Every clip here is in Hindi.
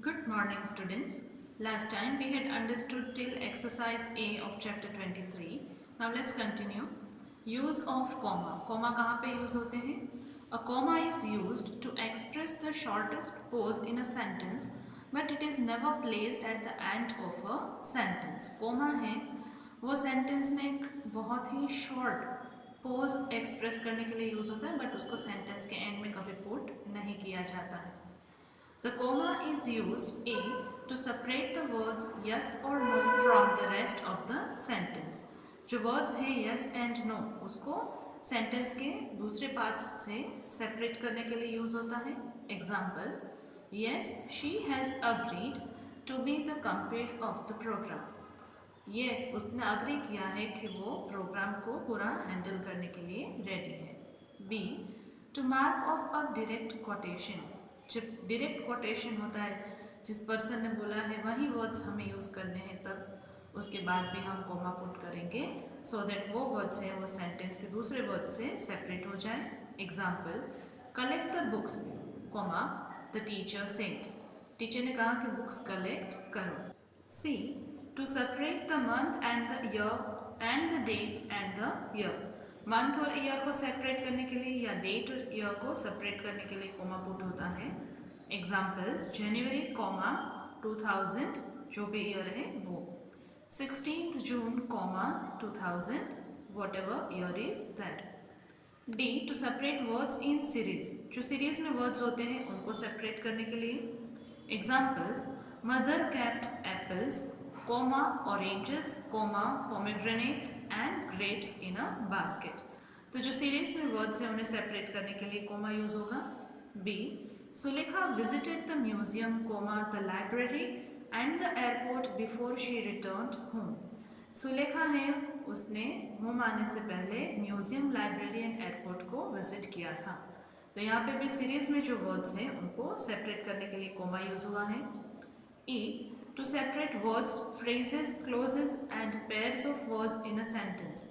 Good morning, students. Last time we had understood till exercise A of chapter 23. Now let's continue. Use of comma. Comma कहाँ पे use होते हैं? A comma is used to express the shortest pause in a sentence, but it is never placed at the end of a sentence. Comma है वो sentence में एक बहुत ही short pause express करने के लिए use होता है, but उसको sentence के end में कभी put नहीं किया जाता है. The comma is used A to separate the words yes or no from the rest of the sentence. जो words है yes and no उसको sentence के दूसरे parts से separate करने के लिए use होता है. Example: Yes, she has agreed to be the compere of the program. Yes, उसने agree किया है कि वो program को पूरा handle करने के लिए ready है. B. To mark off a direct quotation. जब डायरेक्ट कोटेशन होता है, जिस पर्सन ने बोला है वही वर्ड्स हमें यूज़ करने हैं, तब उसके बाद भी हम कोमा पुट करेंगे सो दैट वो वर्ड्स हैं वो सेंटेंस के दूसरे वर्ड से सेपरेट हो जाए. Example: collect the books, comma, the teacher said. Teacher ने कहा कि बुक्स कलेक्ट करो. C. To separate the month and the year and the date and the year. Month और ईयर को सेपरेट करने के लिए या डेट और ईयर को सेपरेट करने के लिए कोमा पुट होता है. एग्जाम्पल्स: जनवरी कोमा 2000 जो भी ईयर है वो. 16th June comma 2000 whatever year is that. D. To separate words in series. जो सीरीज में वर्ड्स होते हैं उनको सेपरेट करने के लिए. Examples: mother kept apples comma oranges comma pomegranate and grapes in a basket. तो जो सीरीज में वर्ड्स हैं उन्हें सेपरेट करने के लिए कोमा यूज होगा. B. Sulekha visited the museum comma the library and the airport before she returned home. Sulekha है उसने होम आने से पहले म्यूजियम, लाइब्रेरी एंड एयरपोर्ट को विजिट किया था. तो यहाँ पे भी सीरीज में जो वर्ड्स हैं उनको सेपरेट करने के लिए कोमा यूज हुआ है. E. To separate words, phrases, clauses and pairs of words in a sentence.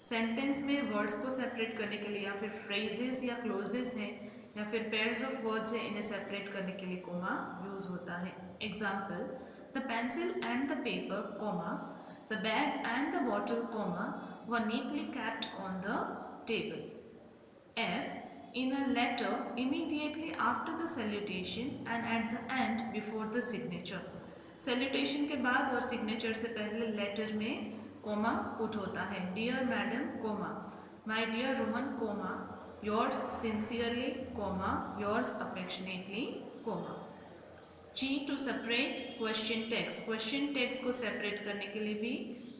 Sentence में वर्ड्स को सेपरेट करने के लिए या फिर फ्रेजेस या क्लोजेस हैं या फिर पेयर्स ऑफ वर्ड्स हैं, इन्हें सेपरेट करने के लिए कोमा यूज होता है. Example: the pencil and the paper comma the bag and the bottle comma were neatly kept on the table. F. In a letter immediately after the salutation and at the end before the signature. Salutation के बाद और सिग्नेचर से पहले लेटर में कोमा पुट होता है. Dear madam comma, my dear Rohan comma, yours sincerely comma, yours affectionately comma. G. To separate question text. Question text को सेपरेट करने के लिए भी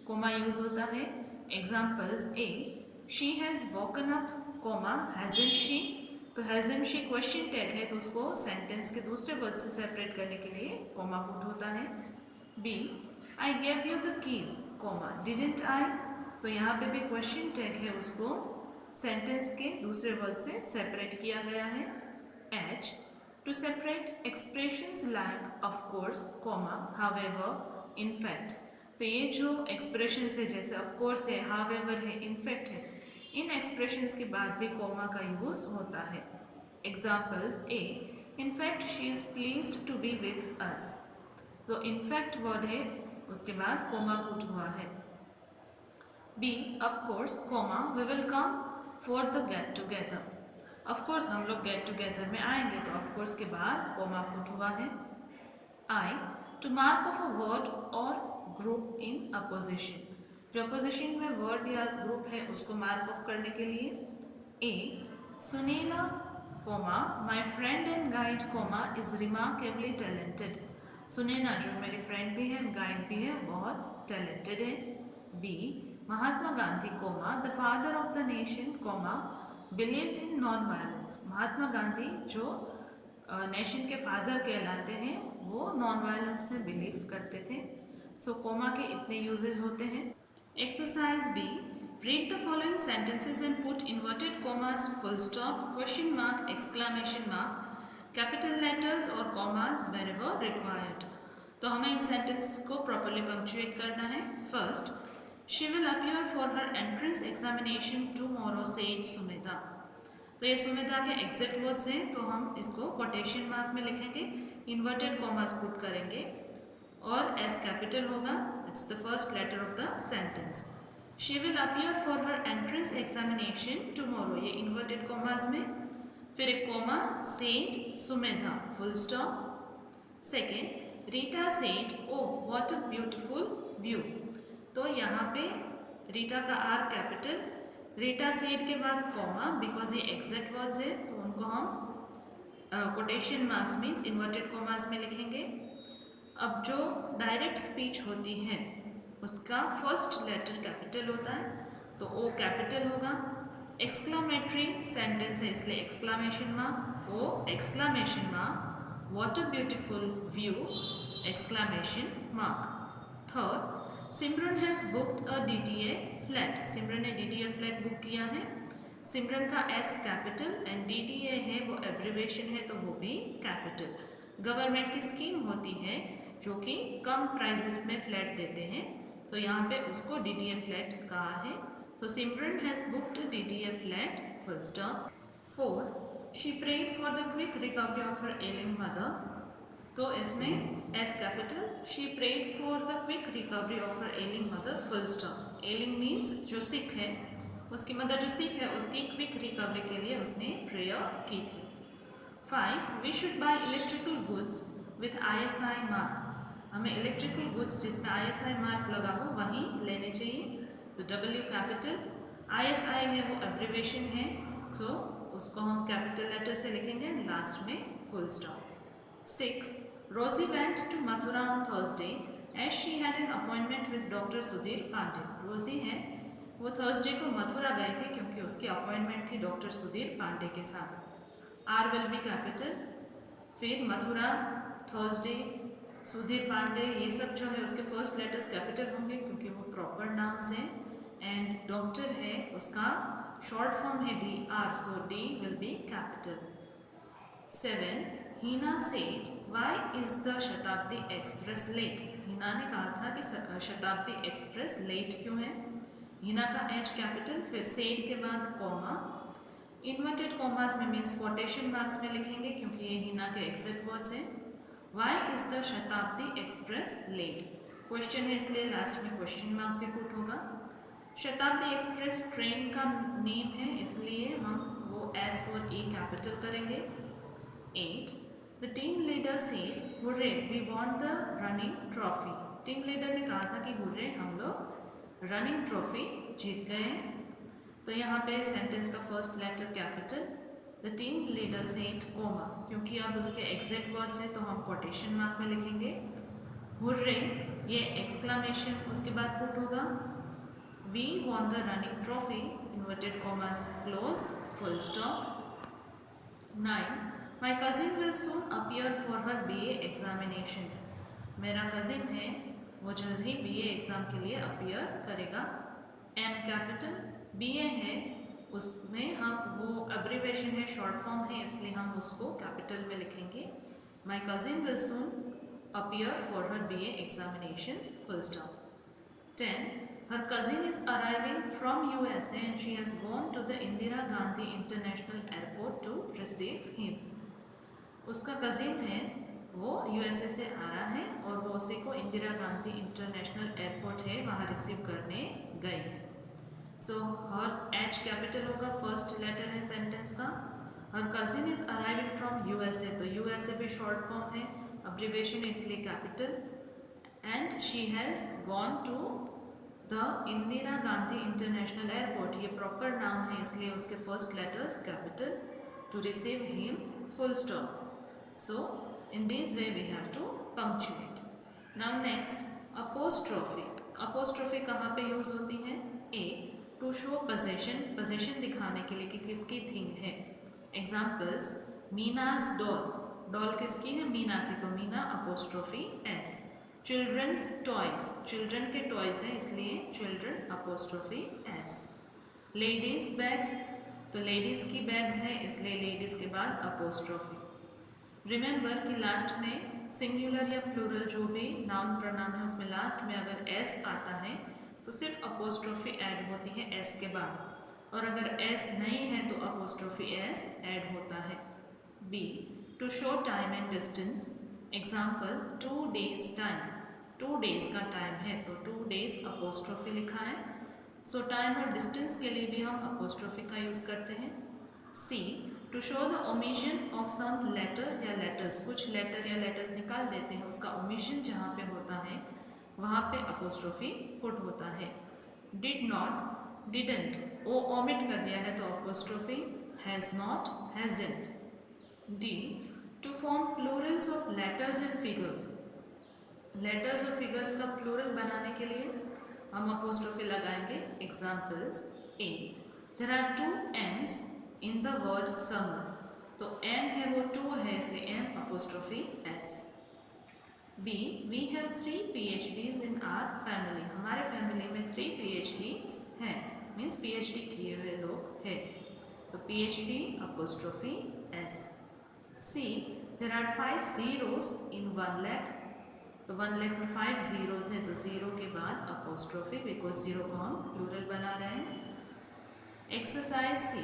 कोमा यूज होता है. Examples: A. She has woken up comma hasn't she. तो हैजंट शी क्वेश्चन टैग है तो उसको सेंटेंस के दूसरे वर्ड से सेपरेट करने के लिए कोमा पुट होता है. B. I gave you the keys comma didn't I. तो यहाँ पे भी क्वेश्चन टैग है, उसको सेंटेंस के दूसरे वर्ड से सेपरेट किया गया है. H. To separate expressions like of course comma however in fact. तो ये जो एक्सप्रेशंस है जैसे ऑफ कोर्स है, हाउएवर है, इनफैक्ट है, इन एक्सप्रेशंस के बाद भी कोमा का यूज होता है. Examples: A. In fact she is pleased to be with us. तो इनफैक्ट वर्ड है उसके बाद कोमा पुट हुआ है. B. Of course comma we will come for the get together. Of course हम लोग गेट टुगेदर में आएंगे, तो ऑफ कोर्स के बाद कोमा पुट हुआ है. I. To mark off a word और ग्रुप इन अपोजिशन. जो अपोजिशन में वर्ड या ग्रुप है उसको मार्क ऑफ करने के लिए. A. Sunila comma my friend and guide comma is remarkably talented. Sunaina जो मेरी फ्रेंड भी है, गाइड भी है, बहुत टैलेंटेड है. B. Mahatma Gandhi comma the father of the nation comma believed in non violence. Mahatma Gandhi जो नेशन के फादर कहलाते हैं वो नॉन वायलेंस में बिलीव करते थे. सो कोमा के इतने यूजेस होते हैं. Exercise B. Read the following sentences and put inverted commas, full stop, question mark, exclamation mark, capital letters और कॉमास wherever required. तो हमें इन सेंटेंसेस को प्रॉपरली पंक्चुएट करना है. First: she will appear for her entrance examination tomorrow said Sumedha. तो ये सुमेधा के एग्जैक्ट वर्ड्स हैं, तो हम इसको कोटेशन मार्क में लिखेंगे इन्वर्टेड कॉमास पुट करेंगे और एस कैपिटल होगा, it's the first letter of the sentence. She will appear for her entrance examination tomorrow, ये इन्वर्टेड कॉमास में, फिर एक comma, said Sumedha full stop. Second, Rita said O what a beautiful view, तो यहाँ पे रीटा का आर कैपिटल, रीटा सेड के बाद कॉमा, बिकॉज ये एग्जैक्ट वर्ड्स है तो उनको हम quotation marks means inverted commas में लिखेंगे। अब जो डायरेक्ट स्पीच होती है उसका फर्स्ट लेटर कैपिटल होता है तो ओ कैपिटल होगा। एक्सक्लामेटरी सेंटेंस है इसलिए exclamation mark, O exclamation mark, what a beautiful view exclamation mark. Third, Simran has booked a DTA flat, Simran ने DTA फ्लैट बुक किया है। सिमरन का एस कैपिटल एंड DTA है वो एब्रीवेशन है तो वो भी कैपिटल। गवर्नमेंट की स्कीम होती है जो कि कम प्राइजेस में फ्लैट देते हैं तो यहाँ पे उसको DTA फ्लैट कहा है। So Simran has booked DTA flat full stop. 4, she prayed for the quick recovery of her ailing mother, तो इसमें S capital, she prayed for the quick recovery of her ailing mother full stop. Ailing means जो सिक है, उसकी मदर जो सिक है उसकी क्विक रिकवरी के लिए उसने प्रेयर की थी। 5, we should buy electrical goods with ISI mark, हमें इलेक्ट्रिकल गुड्स जिसमें ISI मार्क लगा हो वही लेने चाहिए, तो W कैपिटल, ISI है वो एब्रीवेशन है सो उसको हम कैपिटल लेटर से लिखेंगे, लास्ट में full stop. 6, Rosie went to Mathura on Thursday as she had an appointment with doctor Sudhir Pandey, Rosie है वो थर्सडे को मथुरा गए थे क्योंकि उसकी अपॉइंटमेंट थी डॉक्टर सुधीर पांडे के साथ। आर विल बी कैपिटल, फिर मथुरा, थर्सडे, सुधीर पांडे, ये सब जो है उसके फर्स्ट लेटर्स कैपिटल होंगे क्योंकि वो प्रॉपर नाउन्स हैं। एंड डॉक्टर है उसका शॉर्ट फॉर्म है DR, so D will be capital. 7, Heena said why is the Shatabdi Express late, Heena ने कहा था कि शताब्दी एक्सप्रेस लेट क्यों है, हीना का H कैपिटल, फिर सेड के बाद कॉमा, इन्वर्टेड कॉमास में मीन्स कोटेशन मार्क्स में लिखेंगे क्योंकि ये हीना के एग्जैक्ट वर्ड्स हैं। Y is the Shatabdi Express late, question है इसलिए लास्ट में क्वेश्चन मार्क भी पुट होगा। शताब्दी एक्सप्रेस ट्रेन का नेम है इसलिए हम वो S और E कैपिटल करेंगे। 8, the team leader said hurray we won the running trophy, team leader ने कहा था कि हुर्रे हम लोग रनिंग ट्रॉफी जीत गए, तो यहाँ पे सेंटेंस का first letter capital, the team leader said comma, क्योंकि अब उसके एग्जैक्ट वर्ड्स हैं तो हम कोटेशन मार्क में लिखेंगे। हुर्रे ये एक्सक्लामेशन उसके बाद पुट होगा, we won the running trophy inverted commas close full stop. 9, my cousin will soon appear for her BA examinations, मेरा कजिन है वो जल्द ही BA एग्ज़ाम के लिए अपीयर करेगा। M कैपिटल, BA है उसमें हम वो एब्रीवेशन है शॉर्ट फॉर्म है इसलिए हम उसको कैपिटल में लिखेंगे। My cousin will soon appear for her BA examinations full stop. 10, her cousin is arriving from USA and she has gone to the Indira Gandhi international Airport to receive him, उसका कजिन है वो USA से आ रहा है और वो उसी को इंदिरा गांधी इंटरनेशनल एयरपोर्ट है वहाँ रिसीव करने गई है। सो हर H कैपिटल होगा, फर्स्ट लेटर है सेंटेंस का। Her cousin is arriving from USA, तो USA भी शॉर्ट फॉर्म है, अब्रीवेशन है इसलिए capital. And she has gone to the Indira Gandhi international airport, ये प्रॉपर नाम है इसलिए उसके first letters capital, to receive him full stop. So in this way we have to punctuate. Now next, apostrophe. Apostrophe कहाँ पे यूज़ होती है? A, to show possession, possession दिखाने के लिए कि किसकी थिंग है। Examples, मीना's doll, doll किसकी है? मीना की, तो Meena apostrophe S. Children's toys, children के toys हैं इसलिए children apostrophe S. Ladies bags, तो ladies की bags हैं इसलिए ladies के बाद apostrophe. रिमेंबर कि लास्ट में सिंगुलर या प्लूरल जो भी नाउन प्रनाउन है उसमें लास्ट में अगर S आता है तो सिर्फ अपोस्ट्रोफी ऐड होती है S के बाद, और अगर S नहीं है तो अपोस्ट्रोफी S ऐड होता है। B, to show time and distance, example 2 days time, 2 days का टाइम है तो 2 days अपोस्ट्रोफी लिखा है। सो टाइम और डिस्टेंस के लिए भी हम अपोस्ट्रोफी का यूज़ करते हैं। C, to show the omission of some letter या लेटर्स, कुछ लेटर या लेटर्स निकाल देते हैं, उसका ओमिशन जहाँ पे होता है वहाँ पे अपोस्ट्रोफी पुट होता है। Did not, didn't, O omit कर दिया है तो apostrophe, has not, hasn't. D, to form plurals of letters and figures, letters और फिगर्स का प्लूरल बनाने के लिए हम अपोस्ट्रोफी लगाएंगे। Examples, A, there are 2 M's in the word summer, तो M है वो 2 है इसलिए M apostrophe S। B, we have 3 PhDs in our family, हमारे फैमिली में 3 PhDs हैं, मीन्स PhD किए हुए लोग हैं, तो PhD apostrophe S। C, there are 5 zeros in 1 lakh, तो 1 lakh में 5 zeros हैं तो 0 के बाद अपोस्ट्रोफी, बिकॉज 0 को हम प्लूरल बना रहे हैं। Exercise C,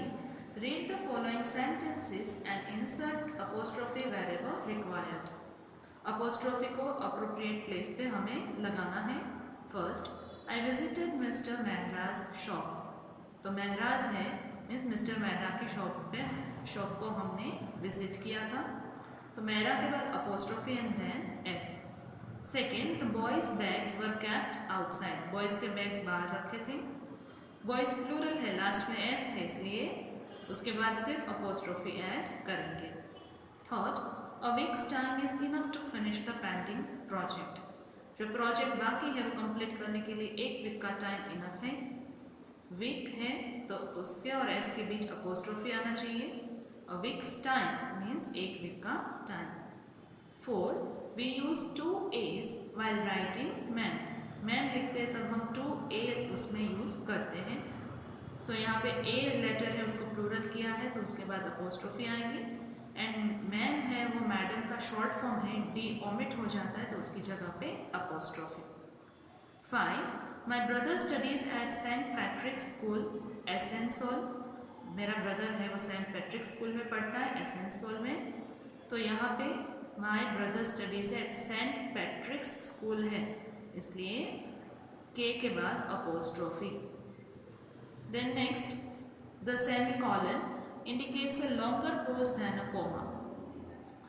read the following sentences and insert apostrophe wherever required, apostrophe को अप्रोप्रिएट प्लेस पे हमें लगाना है। First, I visited mister Mehra's shop, तो मेहराज है मीन्स मिस्टर मेहरा की शॉप को हमने विजिट किया था, तो मेहरा के बाद apostrophe and then S. Second, the boys bags were kept outside, boys के बैग्स बाहर रखे थे, बॉयज़ प्लूरल है, लास्ट में एस है इसलिए उसके बाद सिर्फ अपोस्ट्रोफी ऐड करेंगे। Third, a weeks time is enough to finish the pending project, जो प्रोजेक्ट बाकी है वो कंप्लीट करने के लिए 1 वीक का टाइम इनफ है। वीक है तो उसके और एस के बीच अपोस्ट्रोफी आना चाहिए। A weeks time means 1 week का time. 4, we use 2 A's while writing ma'am, ma'am लिखते हैं तब हम 2 A उसमें यूज़ करते हैं। सो यहाँ पे A लेटर है उसको प्लूरल किया है तो उसके बाद अपोस्ट्रोफी आएंगे, एंड मैम है वो मैडम का शॉर्ट फॉर्म है, डी ओमिट हो जाता है तो उसकी जगह पे apostrophe. 5, my brother studies at Saint Patrick school Asansol, मेरा ब्रदर है वो सेंट पैट्रिक स्कूल में पढ़ता है एसेंसोल में, तो यहाँ पे my brother studies at Saint Patrick's School है इसलिए के के बाद apostrophe. Then next, the semicolon indicates a longer pause than a comma,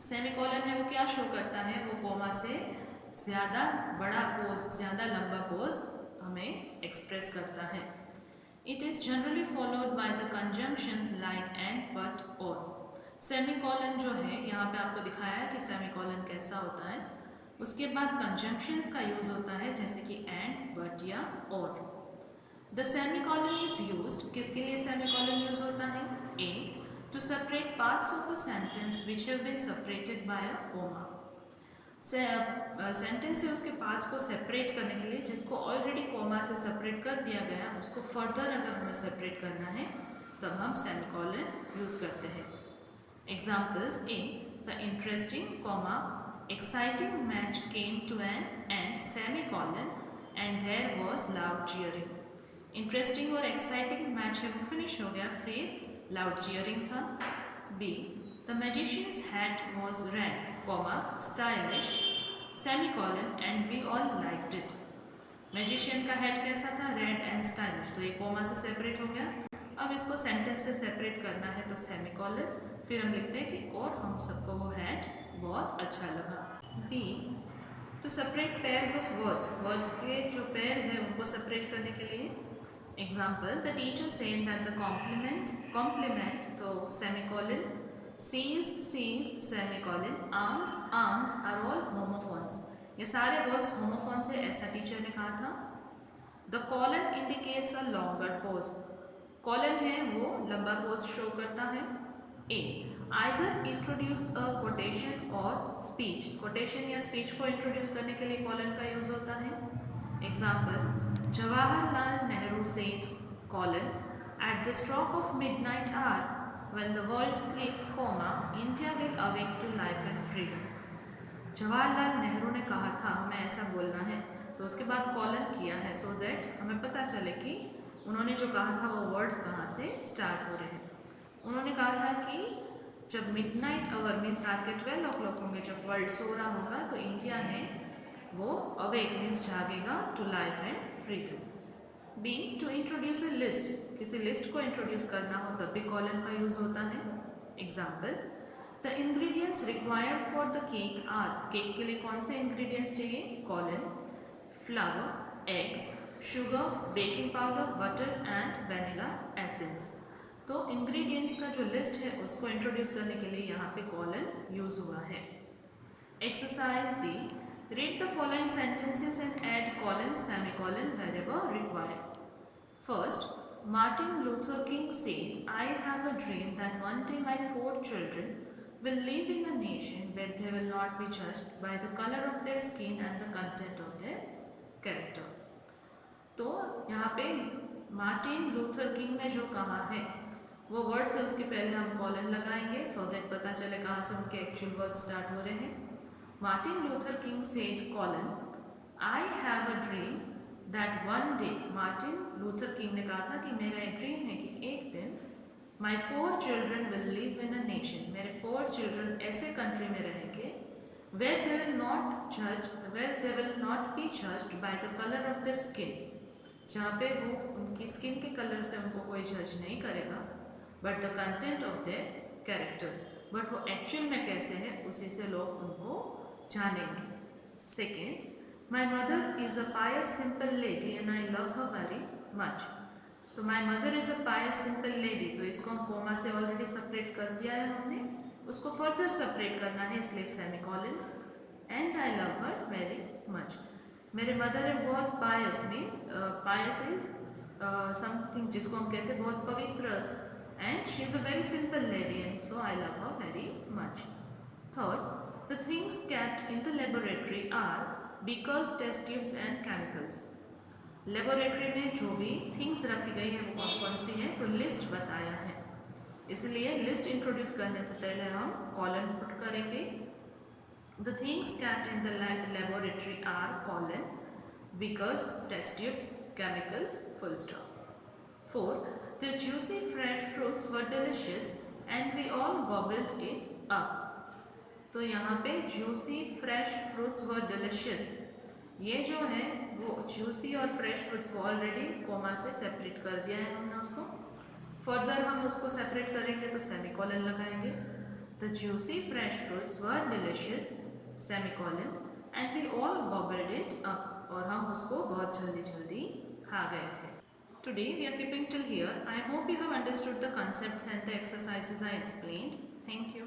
semicolon है वो क्या शो करता है, वो कोमा से ज़्यादा बड़ा पोज, ज़्यादा लंबा पोज हमें एक्सप्रेस करता है। It is generally followed by the conjunctions like and, but, और, सेमीकोलन जो है यहाँ पे आपको दिखाया है कि सेमीकोलन कैसा होता है, उसके बाद कंजंक्शंस का यूज़ होता है जैसे कि एंड, बट या और। द सेमीकोलन इज यूज्ड, किसके लिए सेमीकोलन यूज होता है? A, to separate parts of a sentence which have been separated by a comma, sentence से उसके पार्ट्स को सेपरेट करने के लिए जिसको ऑलरेडी कोमा से सेपरेट कर दिया गया उसको फर्दर अगर हमें सेपरेट करना है तब हम सेमीकोलन यूज़ करते हैं। Examples, A, the interesting, comma, exciting match came to an end, semicolon, and there was loud cheering. Interesting और exciting match है वो finish हो गया, फिर loud cheering था। B, the magician's hat was red, comma, stylish, semicolon, and we all liked it. Magician का hat कैसा था? Red and stylish, तो ये कोमा से सेपरेट हो गया। अब इसको सेंटेंस से सेपरेट करना है तो सेमीकोलन, फिर हम लिखते हैं कि और हम सबको वो हैट बहुत अच्छा लगा। B, to separate pairs of words, words के जो पेयर्स हैं उनको सेपरेट करने के लिए। Example, the teacher said that the compliment, तो semicolon, seas semicolon, arms are all homophones, ये सारे वर्ड्स होमोफोन्स है ऐसा टीचर ने कहा था। The colon indicates a longer pause, colon है वो लंबा पोज शो करता है। A, either introduce a quotation or speech, quotation या स्पीच को इंट्रोड्यूस करने के लिए कॉलन का यूज होता है। Example, Jawaharlal Nehru said, colon, at the stroke of midnight hour when the world sleeps, comma, India will awake to life and freedom, Jawaharlal Nehru ने कहा था हमें ऐसा बोलना है तो उसके बाद कॉलन किया है सो दैट हमें पता चले कि उन्होंने जो कहा था वो वर्ड्स कहाँ से स्टार्ट हो रहे हैं। उन्होंने कहा था कि जब मिडनाइट आवर मीन्स रात के 12 o'clock होंगे, जब वर्ल्ड सो रहा होगा, तो इंडिया है वो अवेक मीन्स जागेगा to life and freedom. B, to introduce a list, किसी लिस्ट को इंट्रोड्यूस करना हो तब भी कॉलन का यूज होता है। Example, the ingredients required for the cake are, cake के लिए कौन से इंग्रेडिएंट्स चाहिए, colon, flour, eggs, sugar, baking powder, butter and vanilla essence. तो इंग्रेडिएंट्स का जो लिस्ट है उसको इंट्रोड्यूस करने के लिए यहाँ पे कॉलन यूज हुआ है। Exercise D, read the following sentences and add colon semicolon wherever required. First, Martin Luther King said, I have a dream that one day my 4 children will live in a nation where they will not be judged by the color of their skin and the content of their character. तो यहाँ पे मार्टिन लूथर किंग ने जो कहा है वो वर्ड से उसके पहले हम कॉलन लगाएंगे सो दैट पता चले कहाँ से उनके एक्चुअल वर्ड स्टार्ट हो रहे हैं। Martin Luther king said colon, I have a dream that one day, Martin Luther king ने कहा था कि मेरा एक ड्रीम है कि एक दिन माई 4 children will live in a nation, मेरे 4 चिल्ड्रन ऐसे कंट्री में रहेंगे where they will not be judged by the color of their skin, जहाँ पे वो उनकी स्किन के कलर से उनको कोई जज नहीं करेगा, but the content of their character, but वो एक्चुअल में कैसे है उसी से लोग उनको जानेंगे। Second, my mother is a pious simple lady and I love her very much. तो my mother is a pious simple lady, तो इसको हम कोमा से ऑलरेडी सेपरेट कर दिया है हमने, उसको फर्दर सेपरेट करना है इसलिए semicolon, and I love her very much. मेरे मदर है बहुत pious, means pious is something जिसको हम कहते हैं बहुत पवित्र, and she is a very simple lady and so I love her very much. Third, the things kept in the laboratory are beakers, test tubes and chemicals. Laboratory में जो भी थिंग्स रखी गई है वो कौन कौन सी है, तो लिस्ट बताया है, इसलिए लिस्ट इंट्रोड्यूस करने से पहले हम कॉलन पुट करेंगे। The things kept in the laboratory are colon, beakers, test tubes, chemicals, full stop. For, the juicy fresh fruits were delicious and we all gobbled it up. तो यहाँ पे juicy fresh fruits were delicious, ये जो है वो juicy और fresh fruits वो ऑलरेडी कोमा से सेपरेट कर दिया है हमने उसको, फर्दर हम उसको सेपरेट करेंगे तो सेमीकॉलन लगाएंगे। The juicy fresh fruits were delicious, semicolon, and we all gobbled it up, और हम उसको बहुत जल्दी जल्दी खा गए थे। Today we are keeping till here. I hope you have understood the concepts and the exercises I explained. Thank you.